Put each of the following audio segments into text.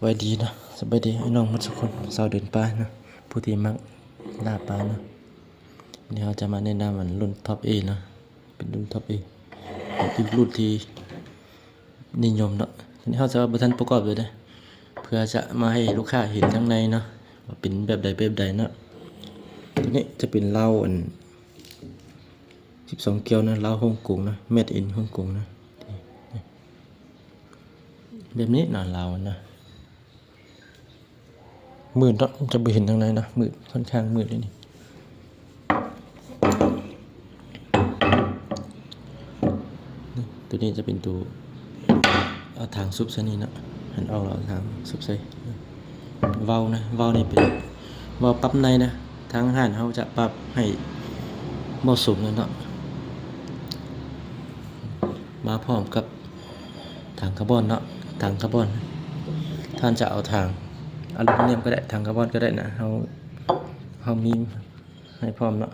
บายดีนะสบายดีไอ้น้องมัดสุกคนสาวเดินป่านะผู้ที่มักล่าปลานะเดี๋ยวเราจะมาแนะนำมันรุ่นท็อปเอนะเป็นรุ่นท็อปเอเป็นรุ่นที่นิยมเนาะทีนี้เราจะบัทันประกอบเลยนะเพื่อจะมาให้ลูกค้าเห็นข้างในเนาะว่าเป็นแบบใดเนาะตัวนี้จะเป็นเหล้าอัน12 เกียวนะเหล้าฮ่องกงนะเมดอินฮ่องกงนะแบบนี้นะเหล้านะมืดเนาะจะไปเห็นทางไหนนะมืดค่อนข้างมืดเลยนี่ตัวนี้จะเป็นตัวเอาทางซุปใส่นี่นะหันเอาเราทางซุปใส่เว้านะเว้านี่เป็นเว้าปรับในนะทางห้านเขาจะปรับให้เหมาะสมเลยเนาะมาพร้อมกับถังคาร์บอนเนาะถังคาร์บอนท่านจะเอาทางอลูมิเนียมก็ได้ถังคาร์บอนก็ได้นะเขามีให้พร้อมเนาะ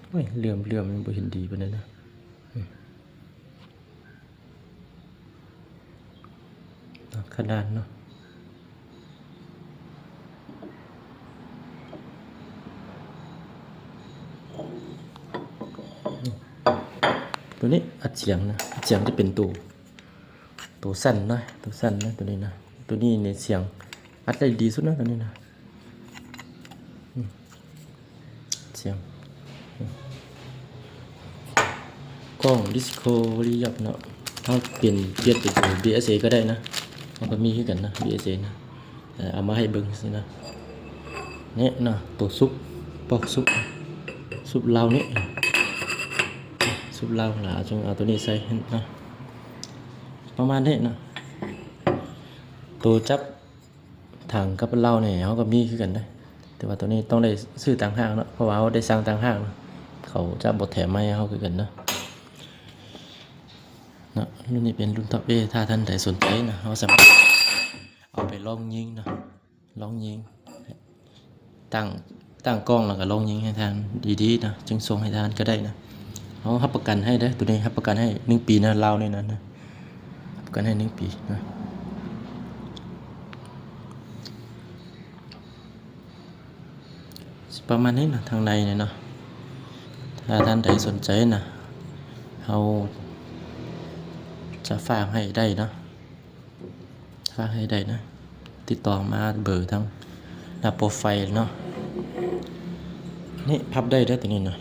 โอ้ยเหลื่อมมันบ่เห็นดีปานนั้นนะขนาดเนาะตัวนี้อัดเสียงนะอัดเสียงจะเป็นตัวสั้นนะตัวสั้นนะตัวนี้นะตัวนี้ในเสียงอัดได้ดีสุดนะตัวนี้นะเสียงกล้องดิสโก้รียับเนาะถ้าเปลี่ยนเป็นตัว BSA ก็ได้นะมันก็มีขึ้นกันนะ BSA นะเอามาให้เบิ่งสินะเนี่ยนะตัวปอกซุปเหล้านี่ซุปเหล้าหลาจงเอาตัวนี้ใส่นะประมาณนี้นะตัวจับถังกับเหล้าเนี่ยเขาก็มีขึ้นกันนะแต่ว่าตัวนี้ต้องได้ซื้อต่างหากเนาะเพราะว่าเขาได้สั่งต่างหากเขาจะบดแถมมาให้เขาขึ้นกันนะรุ่นนี้เป็นรุ่นท็อปเอถ้าท่านใดสนใจนะเขาสามารถเอาไปลองยิงนะลองยิงตั้งกล้องแล้วก็ลองยิงให้ทานดีๆนะจึงส่งให้ทานก็ได้นะเขารับประกันให้ได้ตัวนี้รับประกันให้1 ปีนะลาวในนั้นนะรับประกันให้1 ปีนะประมาณนี้นะทางในเนี่ยเนาะถ้าท่านใดสนใจนะเขาจะฝากให้ได้นะฝากให้ได้นะติดต่อมาเบอร์ทั้งหน้าโปรไฟล์เนาะนี่พับได้ตัวนี้นะ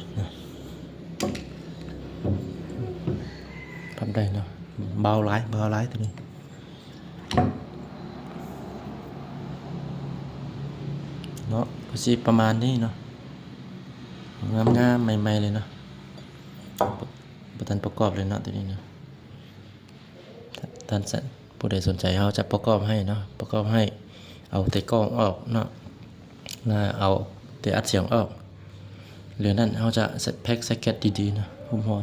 พับได้เนาะเบาหลายตัวนี้เนาะก็สิประมาณนี้เนาะงามใหม่ๆเลยเนาะประกอบเลยเนาะตัวนี้เนาะท่านผู้ใดสนใจเขาจะประกอบให้เนาะประกอบให้เอาแต่กล้องออกเนาะเอาแต่อัดเสียงออกเหลือนั่นเขาจะแพ็คแซ็กเก็ตดีๆนะหุ้มห่อ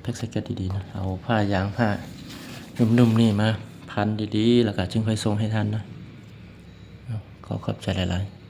แพ็คแซ็กเก็ตดีๆนะเอาผ้ายางผ้านุ่มๆนี่มาพันดีๆแล้วก็จึงค่อยส่งให้ท่านนะขอขอบใจหลายๆ